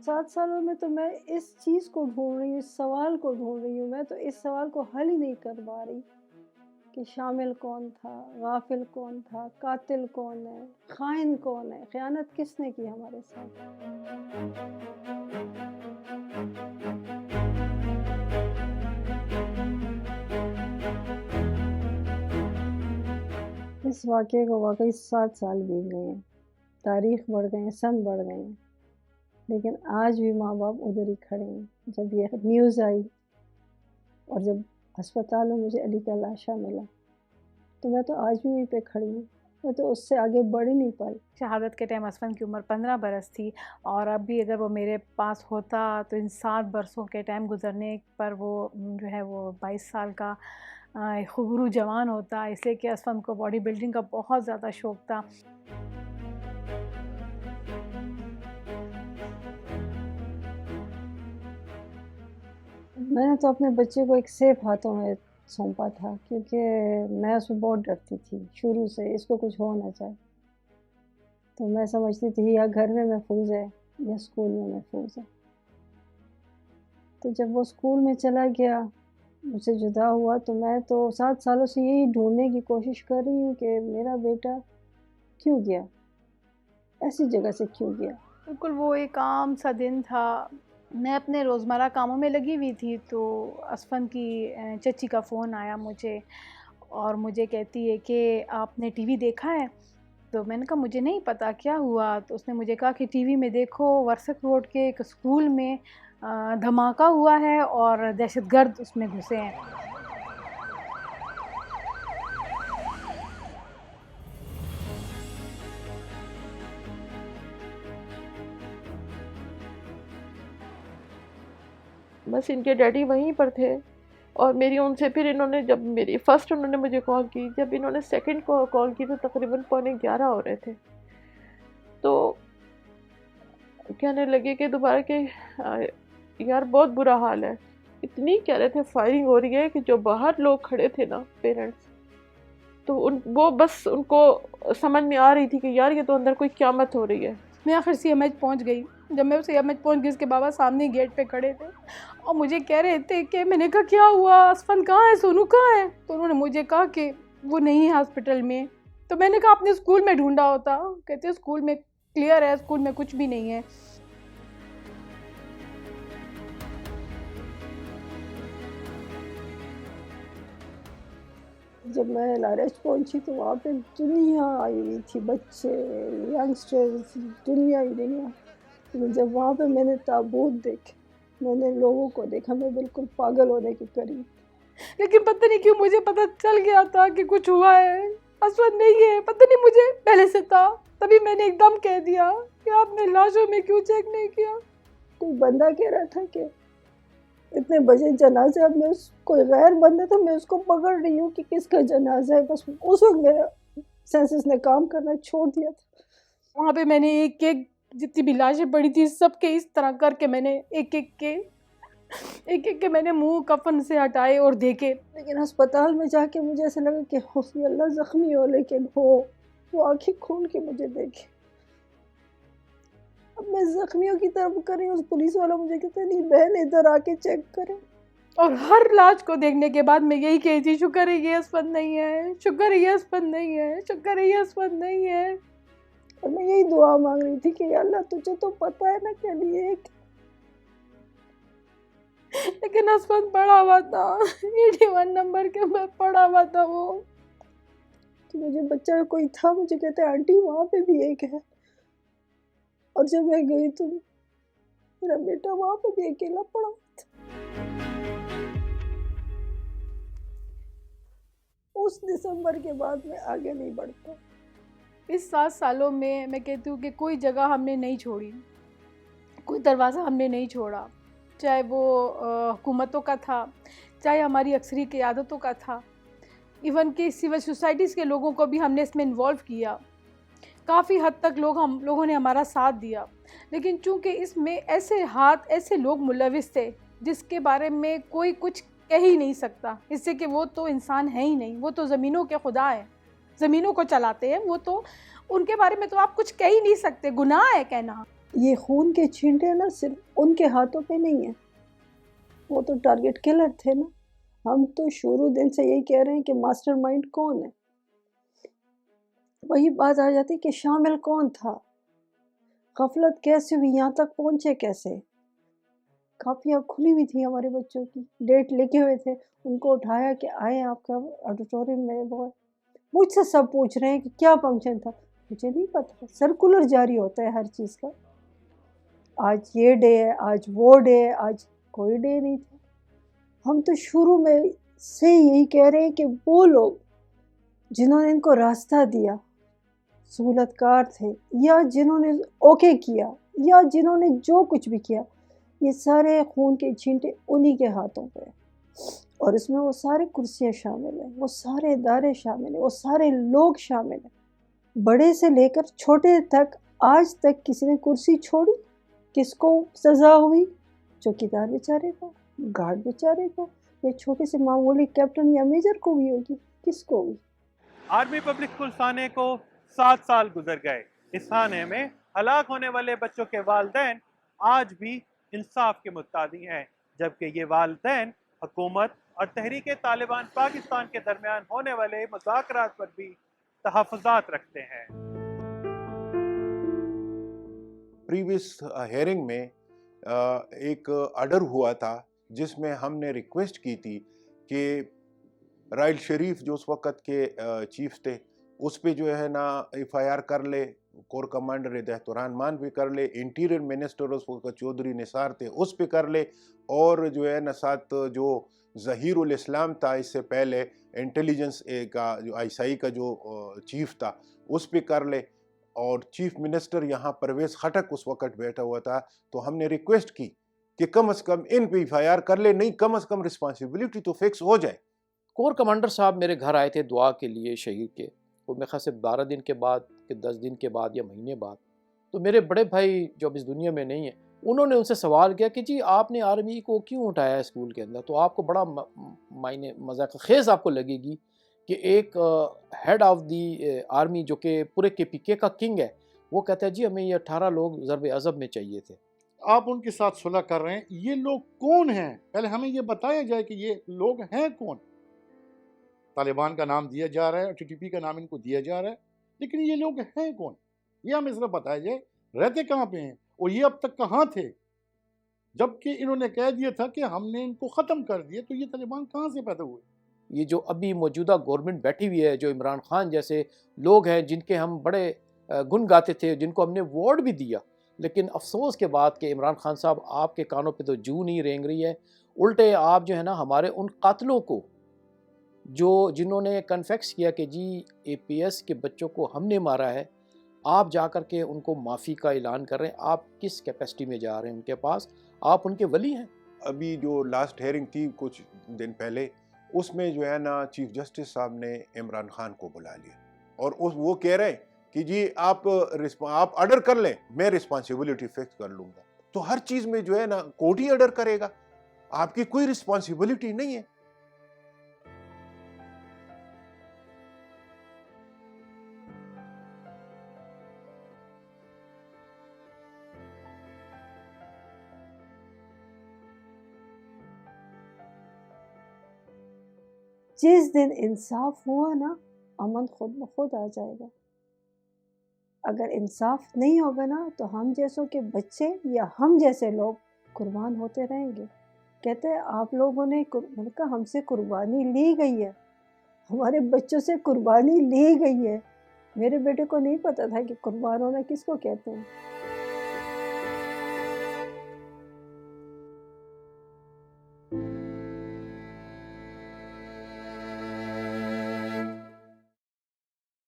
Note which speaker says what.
Speaker 1: 7 سالوں میں تو میں اس چیز کو ڈھونڈ رہی ہوں، اس سوال کو ڈھونڈ رہی ہوں، میں تو اس سوال کو حل ہی نہیں کر پا رہی کہ شامل کون تھا، غافل کون تھا، قاتل کون ہے، خائن کون ہے، خیانت کس نے کی ہمارے ساتھ۔ اس واقعے کو واقعی 7 سال بیت گئے ہیں، تاریخ بڑھ گئے ہیں، سن بڑھ گئے ہیں، لیکن آج بھی ماں باپ ادھر ہی کھڑے ہیں۔ جب یہ نیوز آئی اور جب ہسپتال میں مجھے علی کا لاشا ملا تو میں تو آج بھی وہیں پہ کھڑی ہوں، میں تو اس سے آگے بڑھ ہی نہیں پائی۔
Speaker 2: شہادت کے ٹائم اسفند کی عمر 15 برس تھی، اور اب بھی اگر وہ میرے پاس ہوتا تو ان 7 برسوں کے ٹائم گزرنے پر وہ جو ہے وہ 22 سال کا خوبرو جوان ہوتا، اس لیے کہ اسفند کو باڈی بلڈنگ کا بہت زیادہ شوق تھا۔
Speaker 1: میں نے تو اپنے بچے کو ایک سیف ہاتھوں میں سونپا تھا، کیونکہ میں اس میں بہت ڈرتی تھی شروع سے، اس کو کچھ ہو نہ جائے۔ تو میں سمجھتی تھی یا گھر میں محفوظ ہے یا اسکول میں محفوظ ہے۔ تو جب وہ اسکول میں چلا گیا، مجھ سے جدا ہوا، تو میں تو 7 سالوں سے یہی ڈھونڈنے کی کوشش کر رہی ہوں کہ میرا بیٹا کیوں گیا، ایسی جگہ سے کیوں گیا۔
Speaker 2: بالکل وہ ایک عام سا دن تھا، میں اپنے روزمرہ کاموں میں لگی ہوئی تھی تو اسفند کی چچی کا فون آیا مجھے، اور مجھے کہتی ہے کہ آپ نے ٹی وی دیکھا ہے؟ تو میں نے کہا مجھے نہیں پتا کیا ہوا، تو اس نے مجھے کہا کہ ٹی وی میں دیکھو ورسک روڈ کے ایک اسکول میں دھماکہ ہوا ہے اور دہشت گرد اس میں گھسے ہیں۔
Speaker 3: بس ان کے ڈیڈی وہیں پر تھے، اور میری ان سے پھر انہوں نے جب میری فرسٹ انہوں نے مجھے کال کی، جب انہوں نے سیکنڈ کو کال کی تو تقریباً 11:15 ہو رہے تھے، تو کہنے لگے کہ دوبارہ کہ یار بہت برا حال ہے، اتنی کہہ رہے تھے فائرنگ ہو رہی ہے کہ جو باہر لوگ کھڑے تھے نا پیرنٹس، تو وہ بس ان کو سمجھ میں آ رہی تھی کہ یار یہ تو اندر کوئی قیامت ہو رہی ہے۔
Speaker 2: میں آخر سی ایم ایچ پہنچ گئی۔ جب میں سی ایم ایچ پہنچ گئی، اس کے بابا سامنے گیٹ پہ کھڑے تھے اور مجھے کہہ رہے تھے کہ میں نے کہا کیا ہوا، اسفند کہاں ہے، سونو کہاں ہے؟ تو انہوں نے مجھے کہا کہ وہ نہیں ہے ہاسپٹل میں۔ تو میں نے کہا اپنے اسکول میں ڈھونڈا ہوتا، کہتے اسکول میں کلیئر ہے، اسکول میں کچھ بھی نہیں ہے۔
Speaker 1: جب میں لارج پہنچی تو وہاں پہ دنیا آئی ہوئی تھی، بچے، ینگسٹرز، دنیا ہی دنیا۔ جب وہاں پہ میں نے تابوت دیکھے، میں نے لوگوں کو دیکھا، میں بالکل پاگل ہونے کے قریب۔
Speaker 2: لیکن پتہ نہیں کیوں مجھے پتہ چل گیا تھا کہ کچھ ہوا ہے، اسود نہیں ہے، پتہ نہیں مجھے پہلے سے تھا، تبھی میں نے ایک دم کہہ دیا کہ آپ نے لاشوں میں کیوں چیک نہیں کیا۔
Speaker 1: کوئی بندہ کہہ رہا تھا کہ اتنے بجے جنازہ، اب میں کوئی غیر بندہ تھا، میں اس کو پکڑ رہی ہوں کہ کس کا جنازہ ہے، بس اس وقت میرا سینسز نے کام کرنا چھوڑ دیا تھا۔
Speaker 2: وہاں پہ میں نے ایک ایک جتنی بھی لاشیں پڑی تھی سب کے اس طرح کر کے میں نے ایک ایک کے میں نے منہ کفن سے ہٹائے اور دیکھے۔
Speaker 1: لیکن ہسپتال میں جا کے مجھے ایسا لگا کہ حسبی اللہ زخمی ہو، لیکن وہ آنکھیں کھول کے مجھے دیکھے۔ اب میں زخمیوں کی طرف کر رہی ہوں، اس پولیس والا مجھے کہتا ہے نہیں بہن ادھر آ کے چیک کریں،
Speaker 2: اور ہر لاش کو دیکھنے کے بعد میں یہی کہی تھی شکر ہے یہ اسفند نہیں ہے، شکر ہے یہ اسفند نہیں ہے، شکر ہے یہ اسفند نہیں ہے۔
Speaker 1: اور میں یہی دعا مانگ رہی تھی کہ یا اللہ تجھے تو پتہ ہے نا کہ علی ایک،
Speaker 2: لیکن اسفند پڑا ہوا تھا 81 نمبر کے میں پڑا ہوا تھا وہ۔
Speaker 1: تو مجھے بچہ کوئی تھا، مجھے کہتے ہیں آنٹی وہاں پہ بھی ایک ہے، اور جب میں گئی تو میرا بیٹا وہاں پہ بھی اکیلا پڑا تھا۔ اس دسمبر کے بعد میں آگے نہیں بڑھتا۔
Speaker 2: اس 7 سالوں میں کہتی ہوں کہ کوئی جگہ ہم نے نہیں چھوڑی، کوئی دروازہ ہم نے نہیں چھوڑا، چاہے وہ حکومتوں کا تھا، چاہے ہماری اکثری قیادتوں کا تھا، ایون کہ سول سوسائٹیز کے لوگوں کو بھی ہم نے اس میں انوالو کیا، کافی حد تک لوگوں نے ہمارا ساتھ دیا۔ لیکن چونکہ اس میں ایسے ہاتھ، ایسے لوگ ملوث تھے جس کے بارے میں کوئی کچھ کہہ ہی نہیں سکتا، اس سے کہ وہ تو انسان ہے ہی نہیں، وہ تو زمینوں کے خدا ہیں، زمینوں کو چلاتے ہیں، وہ تو ان کے بارے میں تو آپ کچھ کہہ ہی نہیں سکتے, گناہ ہے کہنا.
Speaker 1: یہ خون کے چھینٹے نا صرف ان کے ہاتھوں پہ نہیں ہیں, وہ تو ٹارگٹ کلر تھے نا. ہم تو شروع دن سے یہی کہہ رہے ہیں کہ ماسٹر مائنڈ کون ہے. وہی بات آ جاتی کہ شامل کون تھا, غفلت کیسے ہوئی, یہاں تک پہنچے کیسے. کاپیاں کھلی ہوئی تھی ہمارے بچوں کی, ڈیٹ لکھے ہوئے تھے, ان کو اٹھایا کہ آئے آپ کا آڈیٹوریم میں. وہ مجھ سے سب پوچھ رہے ہیں کہ کیا فنکشن تھا. مجھے نہیں پتا, سرکولر جاری ہوتا ہے ہر چیز کا. آج یہ ڈے ہے, آج وہ ڈے ہے, آج کوئی ڈے نہیں تھا. ہم تو شروع میں سے یہی کہہ رہے ہیں کہ وہ لوگ جنہوں نے ان کو راستہ دیا, سہولت کار تھے, یا جنہوں نے اوکے کیا, یا جنہوں نے جو کچھ بھی کیا, یہ سارے خون کے چھینٹے انہی کے ہاتھوں پہ. اور اس میں وہ سارے کرسیاں شامل ہیں, وہ سارے ادارے شامل ہیں, وہ سارے لوگ شامل ہیں, بڑے سے لے کر چھوٹے تک. آج تک کسی نے کرسی چھوڑی؟ کس کو سزا ہوئی؟ چوکیدار بیچارے کو, گارڈ بیچارے کو, یا چھوٹے سے معمولی کیپٹن یا میجر کو بھی ہوگی, کس کو ہوئی؟
Speaker 4: آرمی پبلک اسکول سانے کو 7 سال گزر گئے. اس تھانے میں ہلاک ہونے والے بچوں کے والدین آج بھی انصاف کے متقاضی ہیں, جبکہ یہ والدین حکومت اور تحریک طالبان پاکستان کے درمیان ہونے والے مذاکرات پر بھی تحفظات رکھتے ہیں.
Speaker 5: پریویس ہیئرنگ میں ایک آرڈر ہوا تھا جس میں ہم نے ریکویسٹ کی تھی کہ رائل شریف جو اس وقت کے چیف تھے اس پہ جو ہے نا ایف آئی آر کر لے, کور کمانڈر دہت الرحمان بھی کر لے, انٹیریئر منسٹر اس وقت چودھری نثار تھے اس پہ کر لے, اور جو ہے نا ساتھ جو ظہیر الاسلام تھا اس سے پہلے انٹیلیجنس کا جو آئی ایس آئی کا جو چیف تھا اس پہ کر لے, اور چیف منسٹر یہاں پرویز خٹک اس وقت بیٹھا ہوا تھا. تو ہم نے ریکویسٹ کی کہ کم از کم ان پہ ایف آئی آر کر لے, نہیں کم از کم رسپانسبلٹی تو فکس ہو جائے.
Speaker 6: کور کمانڈر صاحب میرے گھر آئے تھے دعا کے لیے شہید کے, وہ میرے خیال سے 12 دن کے بعد کہ 10 دن کے بعد یا مہینے بعد. تو میرے بڑے بھائی جو اب اس دنیا میں نہیں ہیں, انہوں نے ان سے سوال کیا کہ جی آپ نے آرمی کو کیوں اٹھایا اسکول کے اندر. تو آپ کو بڑا معنی مذاق خیز آپ کو لگے گی کہ ایک ہیڈ آف دی آرمی جو کہ پورے کے پی کے کا کنگ ہے, وہ کہتا ہے جی ہمیں یہ 18 لوگ ضرب عضب میں چاہیے تھے.
Speaker 7: آپ ان کے ساتھ صلح کر رہے ہیں, یہ لوگ کون ہیں؟ پہلے ہمیں یہ بتایا جائے کہ یہ لوگ ہیں کون. طالبان کا نام دیا جا رہا ہے, ٹی ٹی پی کا نام ان کو دیا جا رہا ہے, لیکن یہ لوگ ہیں کون؟ یہ ہمیں صرف بتایا جائے, رہتے کہاں پہ ہیں, اور یہ اب تک کہاں تھے جبکہ انہوں نے کہہ دیا تھا کہ ہم نے ان کو ختم کر دیا. تو یہ طالبان کہاں سے پیدا ہوئے؟
Speaker 6: یہ جو ابھی موجودہ گورنمنٹ بیٹھی ہوئی ہے, جو عمران خان جیسے لوگ ہیں جن کے ہم بڑے گن گاتے تھے, جن کو ہم نے وارڈ بھی دیا, لیکن افسوس کے بعد کہ عمران خان صاحب آپ کے کانوں پہ تو جو نہیں رینگ رہی ہے, الٹے آپ جو ہے نا ہمارے ان قاتلوں کو جنہوں نے کنفیکس کیا کہ جی اے پی ایس کے بچوں کو ہم نے مارا ہے, آپ جا کر کے ان کو معافی کا اعلان کر رہے ہیں. آپ کس کیپیسٹی میں جا رہے ہیں ان کے پاس؟ آپ ان کے ولی ہیں.
Speaker 5: ابھی جو لاسٹ ہیئرنگ تھی کچھ دن پہلے, اس میں جو ہے نا چیف جسٹس صاحب نے عمران خان کو بلا لیا, اور وہ کہہ رہے ہیں کہ جی آپ آرڈر کر لیں, میں رسپانسبلٹی فکس کر لوں گا. تو ہر چیز میں جو ہے نا کورٹ ہی آرڈر کرے گا, آپ کی کوئی رسپانسبلٹی نہیں ہے.
Speaker 1: جس دن انصاف ہوا نا, امن خود بخود آ جائے گا. اگر انصاف نہیں ہوگا نا تو ہم جیسوں کے بچے یا ہم جیسے لوگ قربان ہوتے رہیں گے. کہتے ہیں آپ لوگوں نے ہم سے قربانی لی گئی ہے, ہمارے بچوں سے قربانی لی گئی ہے. میرے بیٹے کو نہیں پتا تھا کہ قربان ہونا کس کو کہتے ہیں.